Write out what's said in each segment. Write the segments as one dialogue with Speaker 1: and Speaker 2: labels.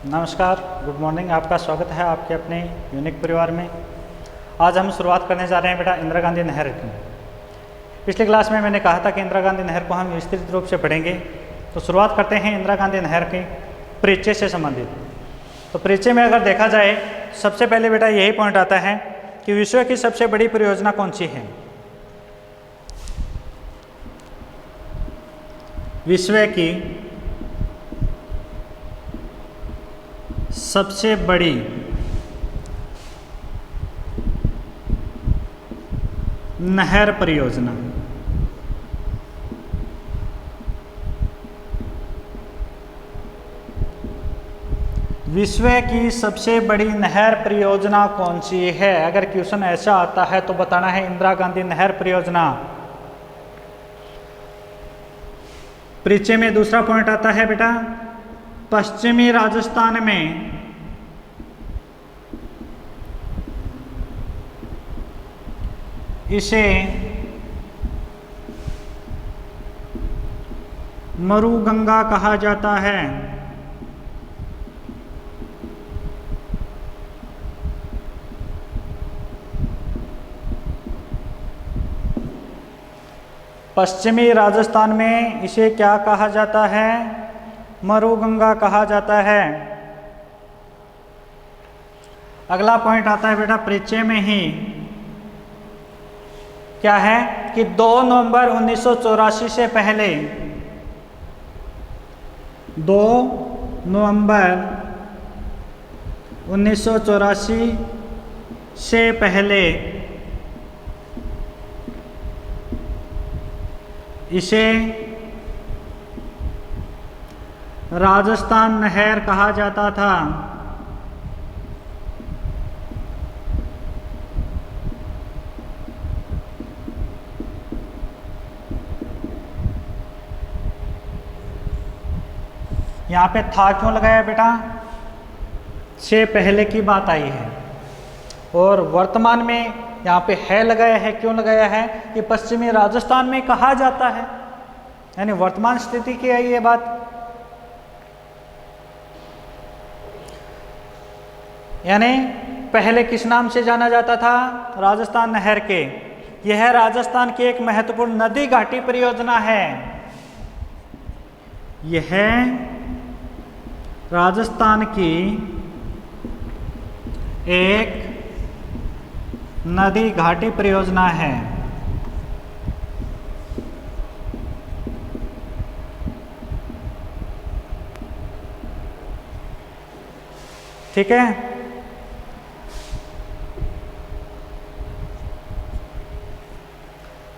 Speaker 1: नमस्कार, good morning. आपका स्वागत है आपके अपने यूनिक परिवार में। आज हम शुरुआत करने जा रहे हैं बेटा इंदिरा गांधी नहर की। पिछली क्लास में मैंने कहा था कि इंदिरा गांधी नहर को हम विस्तृत रूप से पढ़ेंगे। तो शुरुआत करते हैं इंदिरा गांधी नहर के परिचय से संबंधित। तो परिचय में अगर देखा जाए, सबसे पहले बेटा यही पॉइंट आता है कि विश्व की सबसे बड़ी परियोजना कौन सी है। विश्व की सबसे बड़ी नहर परियोजना। विश्व की सबसे बड़ी नहर परियोजना कौन सी है? अगर क्वेश्चन ऐसा आता है तो बताना है इंदिरा गांधी नहर परियोजना। परिचय में दूसरा पॉइंट आता है बेटा, पश्चिमी राजस्थान में इसे मरुगंगा कहा जाता है। पश्चिमी राजस्थान में इसे क्या कहा जाता है? मरुगंगा कहा जाता है। अगला पॉइंट आता है बेटा परिचय में ही, क्या है कि 2 नवंबर 1984 से पहले, 2 नवंबर 1984 से पहले इसे राजस्थान नहर कहा जाता था। यहाँ पे था क्यों लगाया बेटा? से पहले की बात आई है। और वर्तमान में यहाँ पे है लगाया है। क्यों लगाया है? कि पश्चिमी राजस्थान में कहा जाता है, यानी वर्तमान स्थिति की है ये बात। यानी पहले किस नाम से जाना जाता था? राजस्थान नहर के। यह राजस्थान की एक महत्वपूर्ण नदी घाटी परियोजना है। यह राजस्थान की एक नदी घाटी परियोजना है। ठीक है।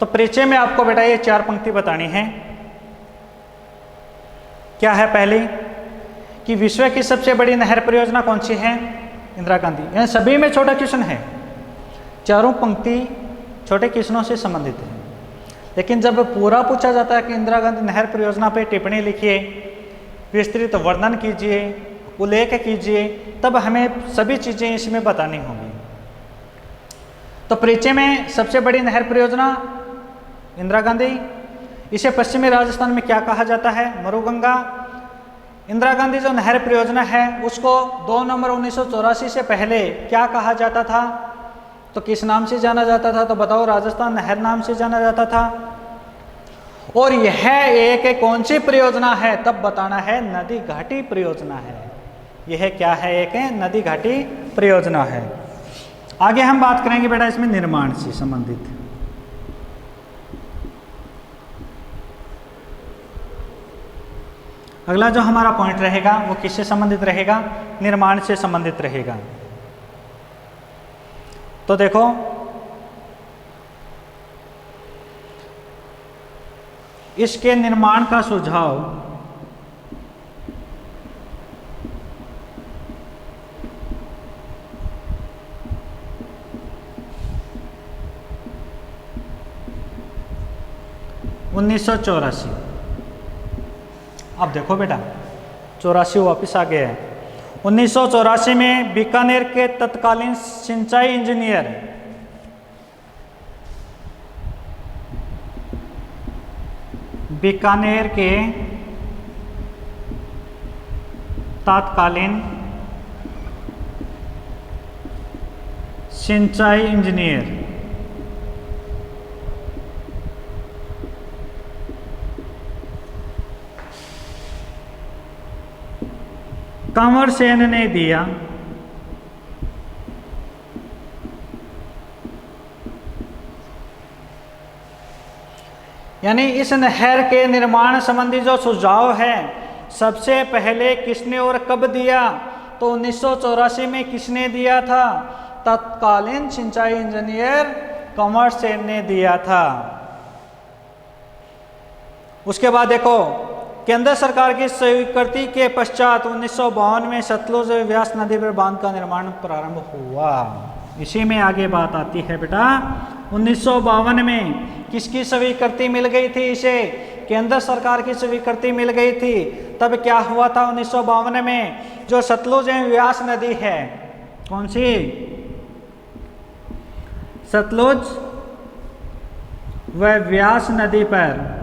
Speaker 1: तो परिचय में आपको बेटा ये 4 पंक्ति बतानी है। क्या है? पहली कि विश्व की सबसे बड़ी नहर परियोजना कौन सी है? इंदिरा गांधी। यानी सभी में छोटा क्वेश्चन है, चारों पंक्ति छोटे क्वेश्चनों से संबंधित है। लेकिन जब पूरा पूछा जाता है कि इंदिरा गांधी नहर परियोजना पर टिप्पणी लिखिए, विस्तृत वर्णन कीजिए, उल्लेख कीजिए, तब हमें सभी चीजें इसमें बतानी होंगी। तो परिचय में सबसे बड़ी नहर परियोजना इंदिरा गांधी। इसे पश्चिमी राजस्थान में क्या कहा जाता है? मरुगंगा। इंदिरा गांधी जो नहर परियोजना है उसको 2 नवंबर 1984 से पहले क्या कहा जाता था? तो किस नाम से जाना जाता था? तो बताओ, राजस्थान नहर नाम से जाना जाता था। और यह एक कौन सी परियोजना है? तब बताना है नदी घाटी परियोजना है। यह क्या है? एक नदी घाटी परियोजना है। आगे हम बात करेंगे बेटा इसमें निर्माण से संबंधित। अगला जो हमारा पॉइंट रहेगा वो किससे संबंधित रहेगा? निर्माण से संबंधित रहेगा। तो देखो, इसके निर्माण का सुझाव (1984). अब देखो बेटा, 84 वापिस आ गया है। 1984 में बीकानेर के तत्कालीन सिंचाई इंजीनियर बीकानेर के तत्कालीन सिंचाई इंजीनियर। कंवर सेन ने दिया। यानी इस नहर के निर्माण संबंधी जो सुझाव है सबसे पहले किसने और कब दिया, तो 1984 में किसने दिया था, तत्कालीन सिंचाई इंजीनियर कंवर सेन ने दिया था। उसके बाद देखो, केंद्र सरकार की स्वीकृति के पश्चात 1952 में सतलुज व्यास नदी पर बांध का निर्माण प्रारंभ हुआ। इसी में आगे बात आती है बेटा, 1952 में किसकी स्वीकृति मिल गई थी, इसे केंद्र सरकार की स्वीकृति मिल गई थी। तब क्या हुआ था 1952 में, जो सतलुज एवं व्यास नदी है, कौन सी, सतलुज व व्यास नदी पर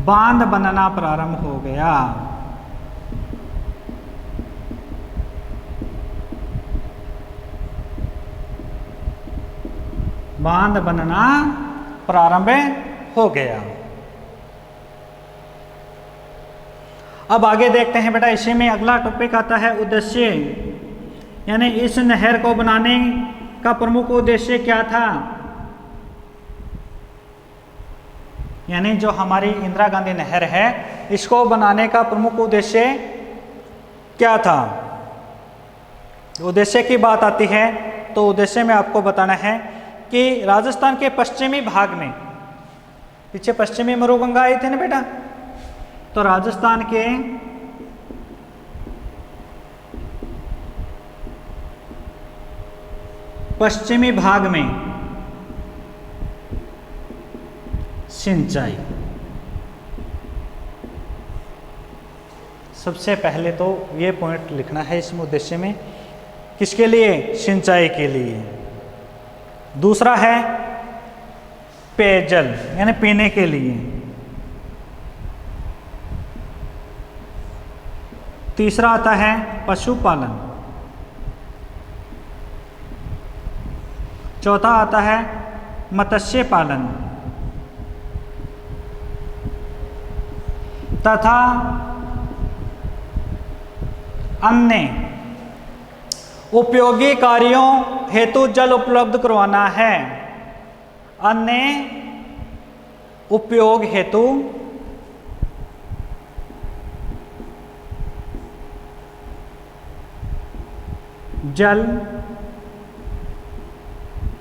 Speaker 1: बांध बनना प्रारंभ हो गया। बांध बनना प्रारंभ हो गया। अब आगे देखते हैं बेटा, इसी में अगला टॉपिक आता है उद्देश्य। यानी इस नहर को बनाने का प्रमुख उद्देश्य क्या था। यानी जो हमारी इंदिरा गांधी नहर है, इसको बनाने का प्रमुख उद्देश्य क्या था। उद्देश्य की बात आती है तो उद्देश्य में आपको बताना है कि राजस्थान के पश्चिमी भाग में, पीछे पश्चिमी मरुगंगा आई थी ना बेटा, तो राजस्थान के पश्चिमी भाग में सिंचाई, सबसे पहले तो ये पॉइंट लिखना है इस उद्देश्य में, किसके लिए, सिंचाई के लिए। दूसरा है पेयजल, यानी पीने के लिए। तीसरा आता है पशुपालन। चौथा आता है मत्स्य पालन तथा अन्य उपयोगी कार्यों हेतु जल उपलब्ध करवाना है। अन्य उपयोग हेतु जल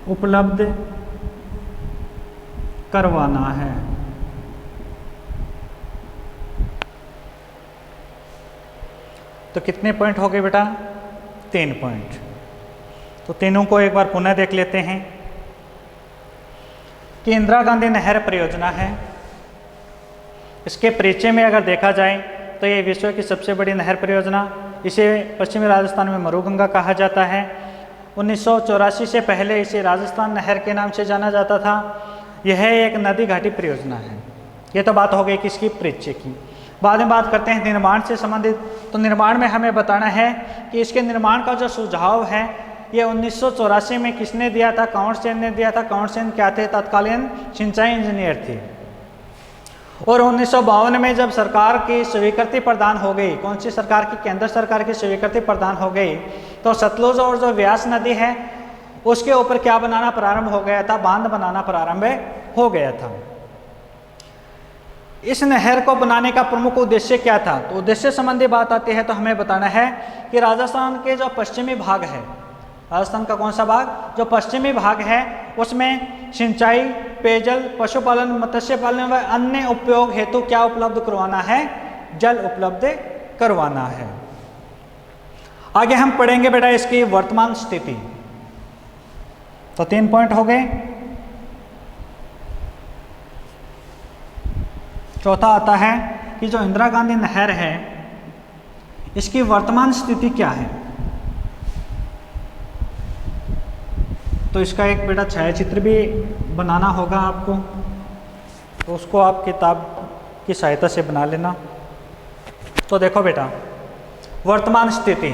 Speaker 1: उपलब्ध करवाना है। तो कितने पॉइंट हो गए बेटा, 3 पॉइंट। तो तीनों को एक बार पुनः देख लेते हैं कि इंदिरा गांधी नहर परियोजना है। इसके परिचय में अगर देखा जाए तो ये विश्व की सबसे बड़ी नहर परियोजना, इसे पश्चिमी राजस्थान में मरुगंगा कहा जाता है। 1984 से पहले इसे राजस्थान नहर के नाम से जाना जाता था। यह एक नदी घाटी परियोजना है। ये तो बात हो गई किसकी, परिचय की। बाद में बात करते हैं निर्माण से संबंधित। तो निर्माण में हमें बताना है कि इसके निर्माण का जो सुझाव है ये 1984 में किसने दिया था, कंवर सेन ने दिया था। कंवर सेन क्या थे, तत्कालीन सिंचाई इंजीनियर थे। और 1952 में जब सरकार की स्वीकृति प्रदान हो गई, कौन सी सरकार की, केंद्र सरकार की स्वीकृति प्रदान हो गई, तो सतलुज और जो व्यास नदी है उसके ऊपर क्या बनाना प्रारंभ हो गया था, बांध बनाना प्रारंभ हो गया था। इस नहर को बनाने का प्रमुख उद्देश्य क्या था, तो उद्देश्य संबंधी बात आती है तो हमें बताना है कि राजस्थान के जो पश्चिमी भाग है, राजस्थान का कौन सा भाग, जो पश्चिमी भाग है, उसमें सिंचाई, पेयजल, पशुपालन, मत्स्य पालन व अन्य उपयोग हेतु क्या उपलब्ध करवाना है, जल उपलब्ध करवाना है। आगे हम पढ़ेंगे बेटा इसकी वर्तमान स्थिति। तो 3 पॉइंट हो गए। चौथा आता है कि जो इंदिरा गांधी नहर है इसकी वर्तमान स्थिति क्या है। तो इसका एक बेटा छायाचित्र भी बनाना होगा आपको, तो उसको आप किताब की सहायता से बना लेना। तो देखो बेटा, वर्तमान स्थिति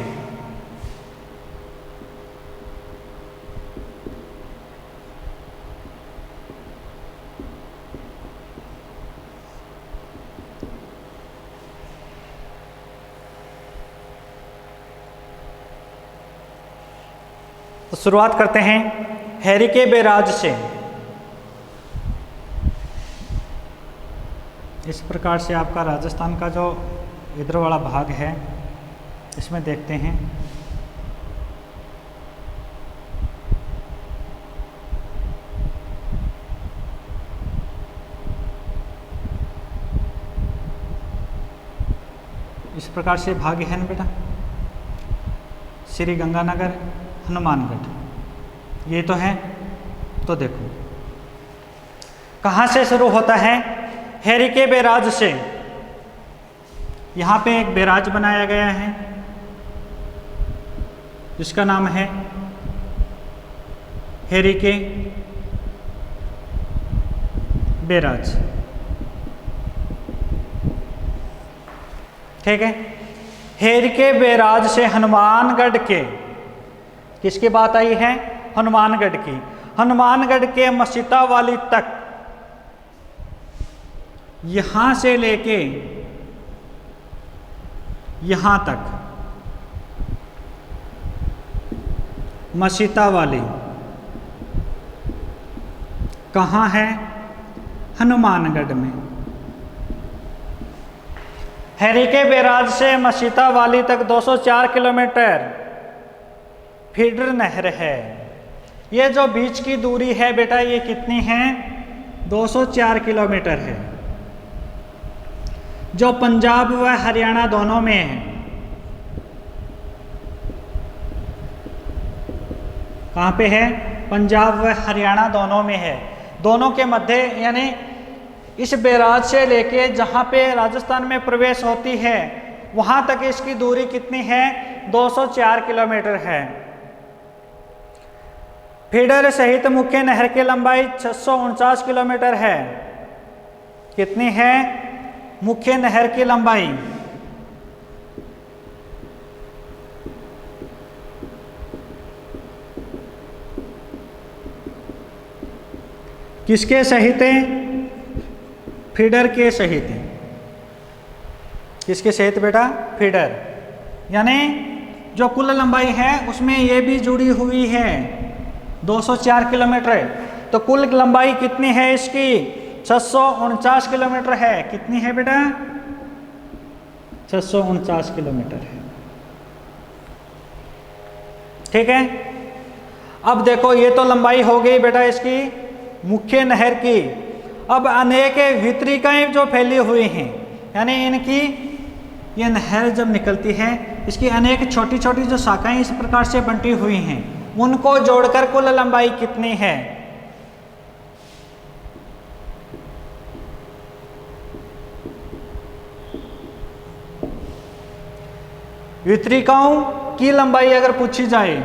Speaker 1: तो शुरुआत करते हैं हेरिके बैराज से। इस प्रकार से आपका राजस्थान का जो इधर वाला भाग है इसमें देखते हैं। इस प्रकार से भाग है ना बेटा, श्री गंगानगर, हनुमानगढ़, ये तो है। तो देखो कहाँ से शुरू होता है, हेरिके बैराज से। यहाँ पे एक बैराज बनाया गया है जिसका नाम है हेरिके बैराज, ठीक है। हेरिके बैराज से हनुमानगढ़ के, किसकी बात आई है, हनुमानगढ़ की, हनुमानगढ़ के मसीतावाली तक, यहां से लेके यहां तक मसीतावाली कहाँ है, हनुमानगढ़ में। हेरिके बैराज से मसीतावाली तक 204 किलोमीटर फीडर नहर है। ये जो बीच की दूरी है बेटा ये कितनी है, 204 किलोमीटर है, जो पंजाब व हरियाणा दोनों में है। कहाँ पे है, पंजाब व हरियाणा दोनों में है। दोनों के मध्य यानी इस बैराज से लेके जहाँ पे राजस्थान में प्रवेश होती है वहाँ तक इसकी दूरी कितनी है, 204 किलोमीटर है। फीडर सहित मुख्य नहर की लंबाई 649 किलोमीटर है। कितनी है, मुख्य नहर की लंबाई, किसके सहित, फीडर के सहित। किसके सहित बेटा, फीडर, यानी जो कुल लंबाई है उसमें ये भी जुड़ी हुई है 204 किलोमीटर। तो कुल लंबाई कितनी है इसकी, 649 किलोमीटर है। कितनी है बेटा, 649 किलोमीटर है, ठीक है। अब देखो ये तो लंबाई हो गई बेटा इसकी मुख्य नहर की। अब अनेक वितरिकाएं जो फैली हुई हैं, यानी इनकी ये नहर जब निकलती है इसकी अनेक छोटी छोटी जो शाखाएं इस प्रकार से बंटी हुई हैं, उनको जोड़कर कुल लंबाई कितनी है, वितरिकाओं की लंबाई अगर पूछी जाए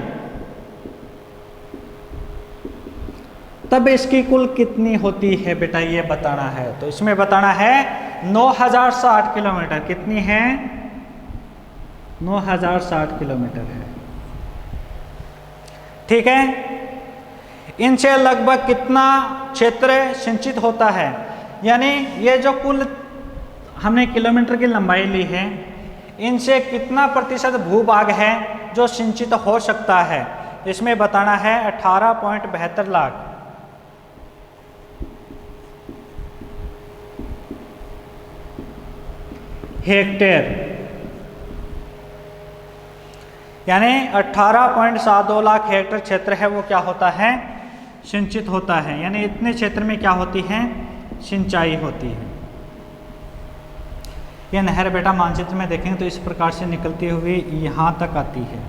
Speaker 1: तब इसकी कुल कितनी होती है बेटा ये बताना है। तो इसमें बताना है 9060 किलोमीटर। कितनी है, 9060 किलोमीटर है, ठीक है। इनसे लगभग कितना क्षेत्र सिंचित होता है, यानी ये जो कुल हमने किलोमीटर की लंबाई ली है इनसे कितना प्रतिशत भूभाग है जो सिंचित हो सकता है। इसमें बताना है 18.72 लाख। हेक्टेयर, यानी 18.72 लाख हेक्टेयर क्षेत्र है वो क्या होता है, सिंचित होता है। यानी इतने क्षेत्र में क्या होती है, सिंचाई होती है। ये नहर बेटा मानचित्र में देखेंगे तो इस प्रकार से निकलती हुई यहाँ तक आती है,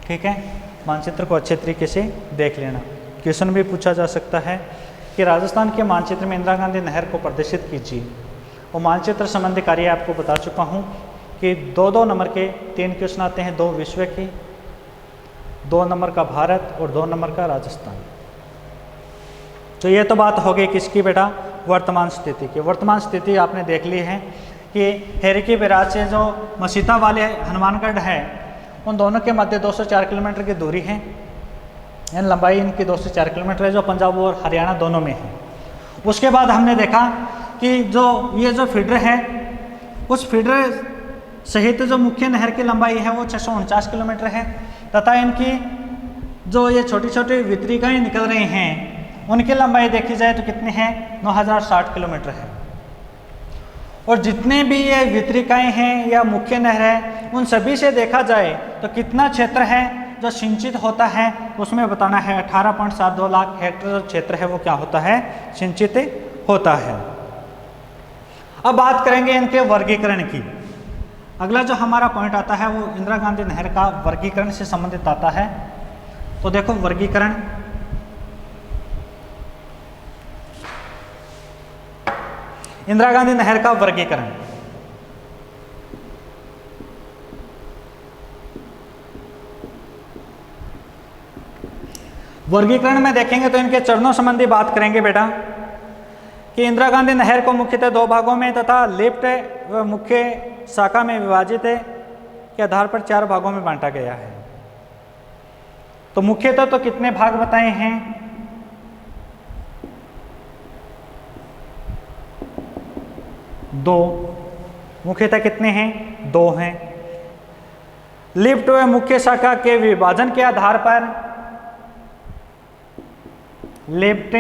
Speaker 1: ठीक है। मानचित्र को अच्छे तरीके से देख लेना। क्वेश्चन भी पूछा जा सकता है कि राजस्थान के मानचित्र में इंदिरा गांधी नहर को प्रदर्शित कीजिए। वो मानचित्र संबंधी कार्य आपको बता चुका हूँ कि 2-2 नंबर के 3 क्वेश्चन आते हैं, 2 विश्व के, 2 नंबर का भारत और 2 नंबर का राजस्थान। तो ये तो बात हो गई किसकी बेटा, वर्तमान स्थिति की। वर्तमान स्थिति आपने देख ली है कि हेरिके बैराज से जो मसीता वाले हनुमानगढ़ है उन दोनों के मध्य 204 किलोमीटर की दूरी है, यानी लंबाई इनकी 204 किलोमीटर है, जो पंजाब और हरियाणा दोनों में है। उसके बाद हमने देखा कि जो ये जो फीडर है उस फीडर सहित जो मुख्य नहर की लंबाई है वो 649 किलोमीटर है, तथा इनकी जो ये छोटी छोटी वितरिकाएँ निकल रही हैं उनकी लंबाई देखी जाए तो कितनी है, 9060 किलोमीटर है। और जितने भी ये वितरिकाएँ हैं या मुख्य नहर है उन सभी से देखा जाए तो कितना क्षेत्र है जो सिंचित होता है, उसमें बताना है 18.72 लाख हेक्टेयर जो क्षेत्र है वो क्या होता है, सिंचित होता है। अब बात करेंगे इनके वर्गीकरण की। अगला जो हमारा पॉइंट आता है वो इंदिरा गांधी नहर का वर्गीकरण से संबंधित आता है। तो देखो वर्गीकरण, इंदिरा गांधी नहर का वर्गीकरण। वर्गीकरण में देखेंगे तो इनके चरणों संबंधी बात करेंगे बेटा कि इंदिरा गांधी नहर को मुख्यतः 2 भागों में तथा लिफ्ट व मुख्य शाखा में विभाजित के आधार पर 4 भागों में बांटा गया है। तो मुख्यतः तो कितने भाग बताए हैं, 2। मुख्यतः कितने हैं, 2 हैं। लिफ्ट व मुख्य शाखा के विभाजन के आधार पर लिफ्ट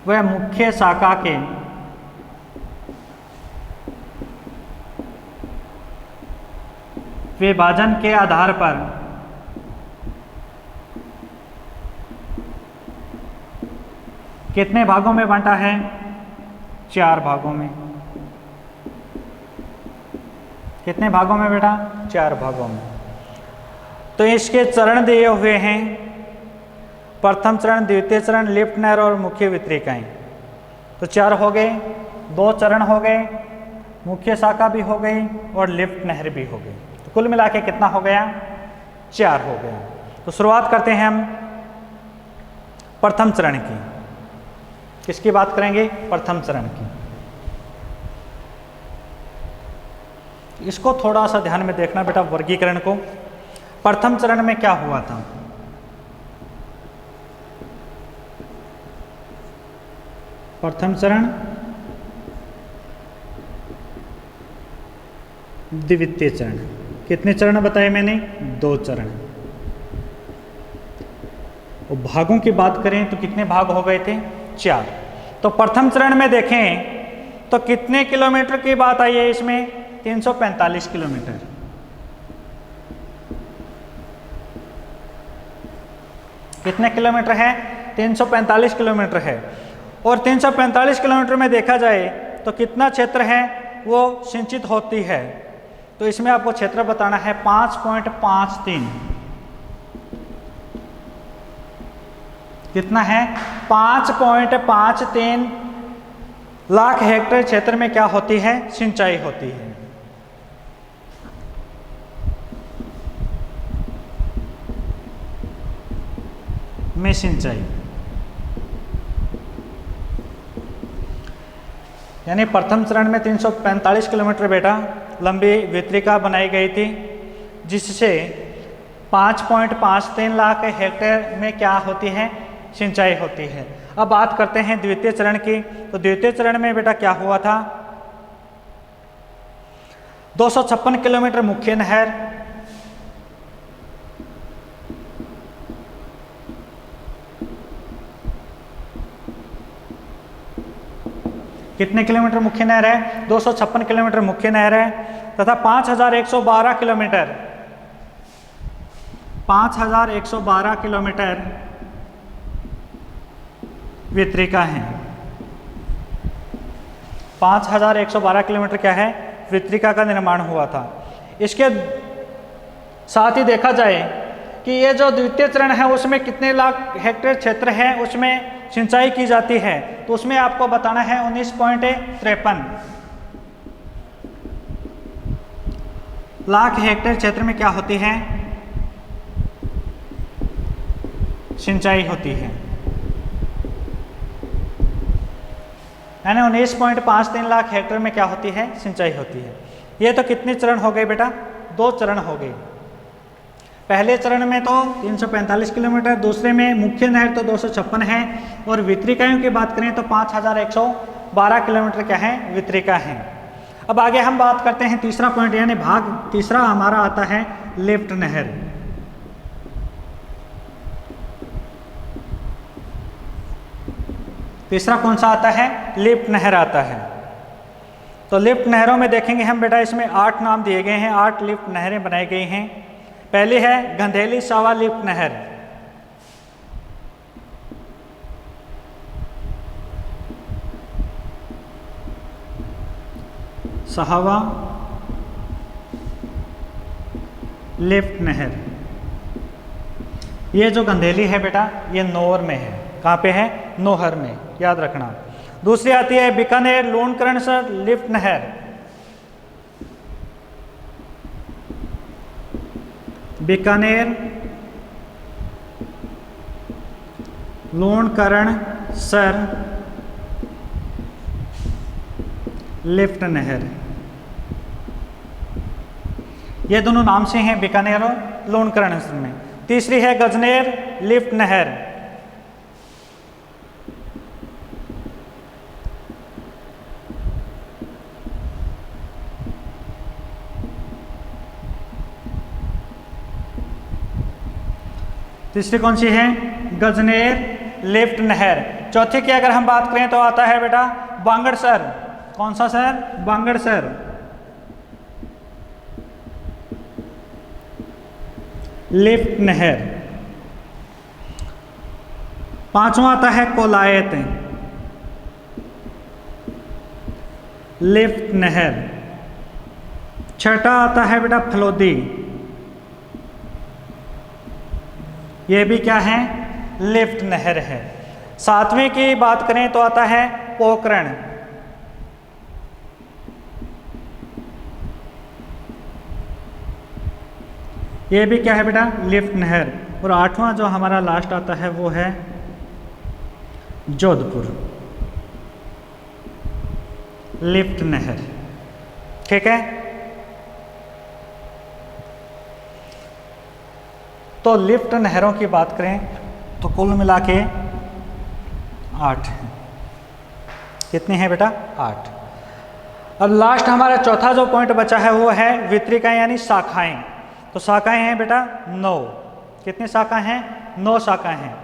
Speaker 1: व मुख्य शाखा के विभाजन के आधार पर कितने भागों में बांटा है, 4 भागों में। कितने भागों में बेटा, 4 भागों में। तो इसके चरण दिए हुए हैं, प्रथम चरण, द्वितीय चरण, लिफ्ट नहर और मुख्य वितरिकाएं। तो 4 हो गए, 2 चरण हो गए, मुख्य शाखा भी हो गई और लिफ्ट नहर भी हो गई। तो कुल मिला के कितना हो गया, 4 हो गया। तो शुरुआत करते हैं हम प्रथम चरण की। किसकी बात करेंगे, प्रथम चरण की। इसको थोड़ा सा ध्यान में देखना बेटा वर्गीकरण को। प्रथम चरण में क्या हुआ था, प्रथम चरण, द्वितीय चरण। कितने चरण बताए मैंने, 2 चरण। और भागों की बात करें तो कितने भाग हो गए थे, 4। तो प्रथम चरण में देखें तो कितने किलोमीटर की बात आई है इसमें, 345 किलोमीटर। कितने किलोमीटर है, 345 किलोमीटर है। और 345 किलोमीटर में देखा जाए तो कितना क्षेत्र है वो सिंचित होती है। तो इसमें आपको क्षेत्र बताना है 5.53। कितना है, 5.53 लाख हेक्टेयर क्षेत्र में क्या होती है, सिंचाई होती है। में सिंचाई, यानी प्रथम चरण में 345 किलोमीटर बेटा लंबी वितरिका बनाई गई थी, जिससे 5.53 लाख हेक्टेयर में क्या होती है, सिंचाई होती है। अब बात करते हैं द्वितीय चरण की। तो द्वितीय चरण में बेटा क्या हुआ था, 256 किलोमीटर मुख्य नहर, कितने किलोमीटर मुख्य नहर है, 256 किलोमीटर मुख्य नहर है, तथा 5112 किलोमीटर, 5112 किलोमीटर वितरिका है। 5112 किलोमीटर क्या है, वितरिका का निर्माण हुआ था। इसके साथ ही देखा जाए कि ये जो द्वितीय चरण है उसमें कितने लाख हेक्टेयर क्षेत्र है उसमें सिंचाई की जाती है। तो उसमें आपको बताना है 19.53 लाख हेक्टेयर क्षेत्र में क्या होती है, सिंचाई होती है। यानी 19.53 लाख हेक्टेयर में क्या होती है, सिंचाई होती है। ये तो कितने चरण हो गए बेटा, 2 चरण हो गए। पहले चरण में तो 345 किलोमीटर, दूसरे में मुख्य नहर तो 256 है, और वितरिकाओं की बात करें तो 5112 किलोमीटर क्या है, वितरिका है। अब आगे हम बात करते हैं तीसरा पॉइंट, यानी भाग तीसरा हमारा आता है लिफ्ट नहर। तीसरा कौन सा आता है? लिफ्ट नहर आता है। तो लिफ्ट नहरों में देखेंगे हम बेटा, इसमें 8 नाम दिए गए हैं, 8 लिफ्ट नहरें बनाई गई हैं। पहली है गंधेली सावा लिफ्ट नहर, सहावा लिफ्ट नहर। ये जो गंधेली है बेटा, ये नौर में है। कहाँ पे है? नौहर में, याद रखना। दूसरी आती है बीकानेर लूणकरणसर लिफ्ट नहर, बीकानेर लूणकरणसर लिफ्ट नहर। ये दोनों नाम से हैं, बीकानेर और लूणकरणसर में। तीसरी है गजनेर लिफ्ट नहर, तीसरी कौन सी है? गजनेर लिफ्ट नहर। चौथी की अगर हम बात करें तो आता है बेटा बांगड़सर। कौन सा सर? बांगड़सर लिफ्ट नहर। पांचवा आता है कोलायत लिफ्ट नहर। छठा आता है बेटा फलोदी, ये भी क्या है? लिफ्ट नहर है। सातवीं की बात करें तो आता है पोकरण, ये भी क्या है बेटा? लिफ्ट नहर। और आठवां जो हमारा लास्ट आता है वो है जोधपुर लिफ्ट नहर। ठीक है, तो लिफ्ट नहरों की बात करें तो कुल मिला के 8 हैं। कितनी है बेटा? 8। अब लास्ट हमारा चौथा जो पॉइंट बचा है वो है वितरिकाएं यानी शाखाएं। तो शाखाएं हैं बेटा 9। कितनी शाखाएं हैं? 9 शाखाएं हैं।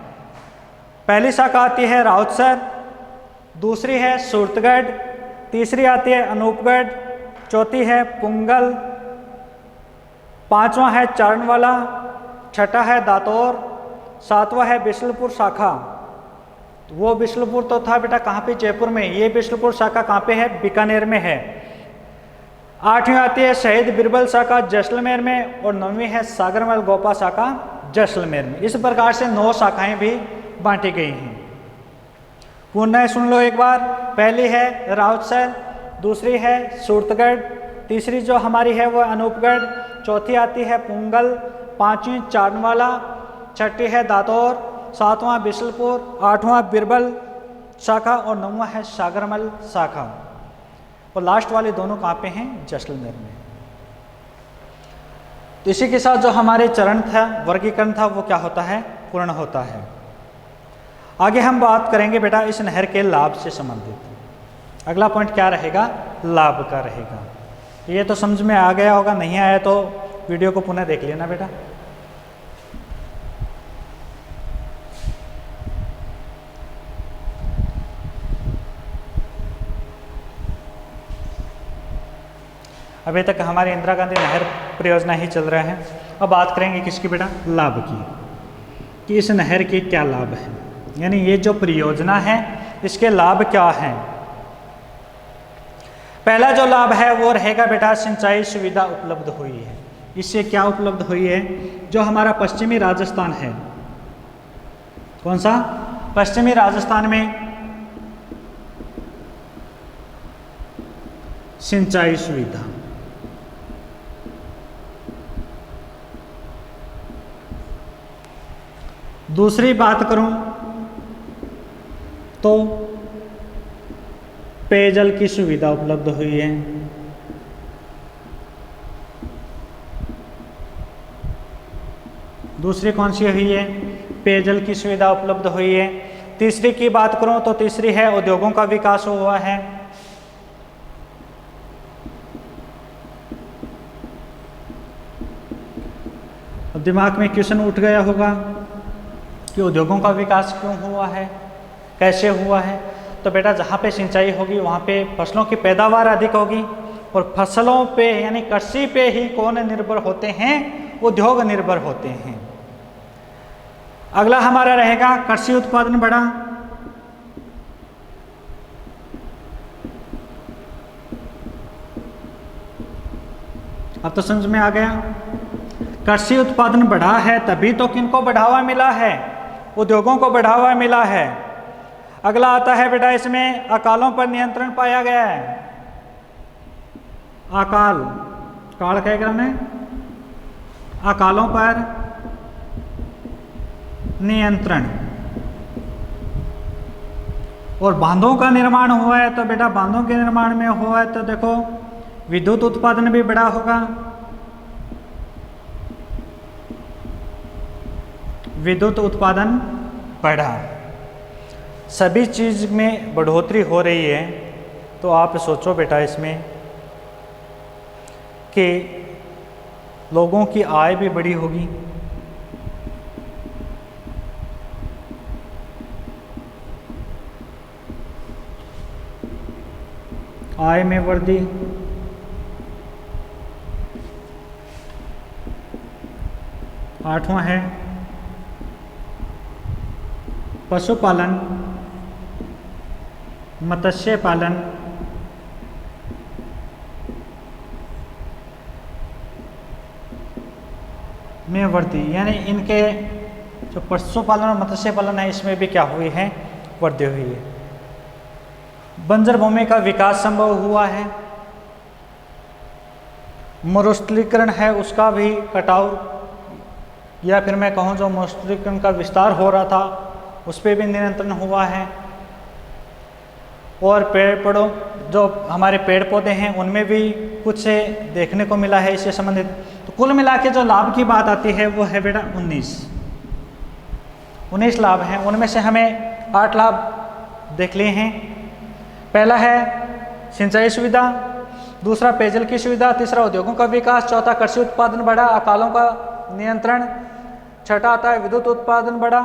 Speaker 1: पहली शाखा आती है राउतसर, दूसरी है सूरतगढ़, तीसरी आती है अनूपगढ़, चौथी है पुंगल, पांचवा है चारणवाला, छठा है दातौर, सातवां है बिशलपुर शाखा। तो वो बिशलपुर तो था बेटा कहाँ पे? जयपुर में। ये बिशलपुर शाखा कहाँ पे है? बीकानेर में है। आठवीं आती है शहीद बिरबल शाखा जैसलमेर में, और 9वीं है सागरमल गोपा शाखा जैसलमेर में। इस प्रकार से 9 शाखाएं भी बांटी गई हैं। पुनः सुन लो एक बार। पहली है राउतसर, दूसरी है सूरतगढ़, तीसरी जो हमारी है वो अनूपगढ़, चौथी आती है पुंगल, पांचवी चारणवाला, छठी है दातौर, सातवां बिशलपुर, आठवां बिरबल शाखा और 9वां है सागरमल शाखा। और लास्ट वाले दोनों कहाँ पे हैं? जैसलमेर में। तो इसी के साथ जो हमारे चरण था, वर्गीकरण था, वो क्या होता है? पूर्ण होता है। आगे हम बात करेंगे बेटा इस नहर के लाभ से संबंधित। अगला पॉइंट क्या रहेगा? लाभ का रहेगा। ये तो समझ में आ गया होगा, नहीं आया तो वीडियो को पुनः देख लेना बेटा। अभी तक हमारी इंदिरा गांधी नहर परियोजना ही चल रहा है। अब बात करेंगे किसकी बेटा? लाभ की, कि इस नहर के क्या लाभ हैं, यानी ये जो परियोजना है इसके लाभ क्या हैं। पहला जो लाभ है वो रहेगा बेटा सिंचाई सुविधा उपलब्ध हुई है। इससे क्या उपलब्ध हुई है? जो हमारा पश्चिमी राजस्थान है, कौन सा? पश्चिमी राजस्थान में सिंचाई सुविधा। दूसरी बात करूं तो पेयजल की सुविधा उपलब्ध हुई है। दूसरी कौन सी हुई है? पेयजल की सुविधा उपलब्ध हुई है। तीसरी की बात करूं तो तीसरी है उद्योगों का विकास हुआ है। अब दिमाग में क्वेश्चन उठ गया होगा कि उद्योगों का विकास क्यों हुआ है, कैसे हुआ है। तो बेटा जहाँ पे सिंचाई होगी वहाँ पे फसलों की पैदावार अधिक होगी, और फसलों पे यानी कृषि पे ही कौन निर्भर होते हैं, उद्योग निर्भर होते हैं। अगला हमारा रहेगा कृषि उत्पादन बढ़ा। अब तो समझ में आ गया, कृषि उत्पादन बढ़ा है तभी तो किनको बढ़ावा मिला है, उद्योगों को बढ़ावा मिला है। अगला आता है बेटा इसमें अकालों पर नियंत्रण पाया गया है। अकाल, काल क्या करना है, अकालों पर नियंत्रण। और बांधों का निर्माण हुआ है, तो बेटा बांधों के निर्माण में हुआ है तो देखो विद्युत उत्पादन भी बड़ा होगा, विद्युत उत्पादन बढ़ा। सभी चीज में बढ़ोतरी हो रही है, तो आप सोचो बेटा इसमें कि लोगों की आय भी बड़ी होगी, आय में वृद्धि, आठवां है पशुपालन, मत्स्य पालन, में वृद्धि, यानी इनके जो पशुपालन और मत्स्य पालन है इसमें भी क्या हुई है, वृद्धि हुई है। बंजर भूमि का विकास संभव हुआ है, मरुस्थलीकरण है उसका भी कटाव, या फिर मैं कहूँ जो मरुस्थलीकरण का विस्तार हो रहा था उस पर भी नियंत्रण हुआ है। और पेड़ पौधों, जो हमारे पेड़ पौधे हैं उनमें भी कुछ से देखने को मिला है इससे संबंधित। तो कुल मिला के जो लाभ की बात आती है वो है बेटा 19 लाभ हैं। उनमें से हमें 8 लाभ देख लिए हैं। पहला है सिंचाई सुविधा, दूसरा पेयजल की सुविधा, तीसरा उद्योगों का विकास, चौथा कृषि उत्पादन बढ़ा, अकालों का नियंत्रण, छठा आता है विद्युत उत्पादन बढ़ा,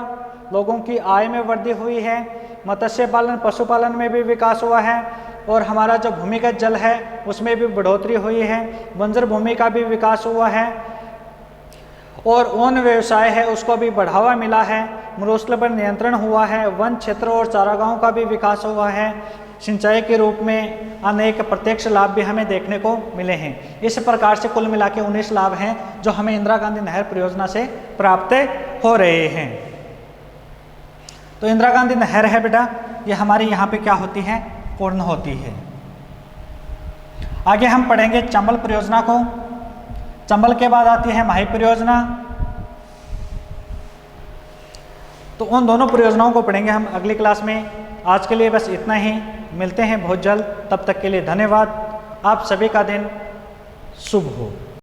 Speaker 1: लोगों की आय में वृद्धि हुई है, मत्स्य पालन पशुपालन में भी विकास हुआ है, और हमारा जो भूमिगत जल है उसमें भी बढ़ोतरी हुई है, बंजर भूमि का भी विकास हुआ है, और वन व्यवसाय है उसको भी बढ़ावा मिला है, मरुस्थल पर नियंत्रण हुआ है, वन क्षेत्र और चारागाहों का भी विकास हुआ है, सिंचाई के रूप में अनेक प्रत्यक्ष लाभ भी हमें देखने को मिले हैं। इस प्रकार से कुल मिला के 19 लाभ हैं जो हमें इंदिरा गांधी नहर परियोजना से प्राप्त हो रहे हैं। तो इंदिरा गांधी नहर है बेटा, ये हमारी यहाँ पे क्या होती है, पूर्ण होती है। आगे हम पढ़ेंगे चंबल परियोजना को। चंबल के बाद आती है माही परियोजना। तो उन दोनों परियोजनाओं को पढ़ेंगे हम अगली क्लास में। आज के लिए बस इतना ही, मिलते हैं बहुत जल्द। तब तक के लिए धन्यवाद। आप सभी का दिन शुभ हो।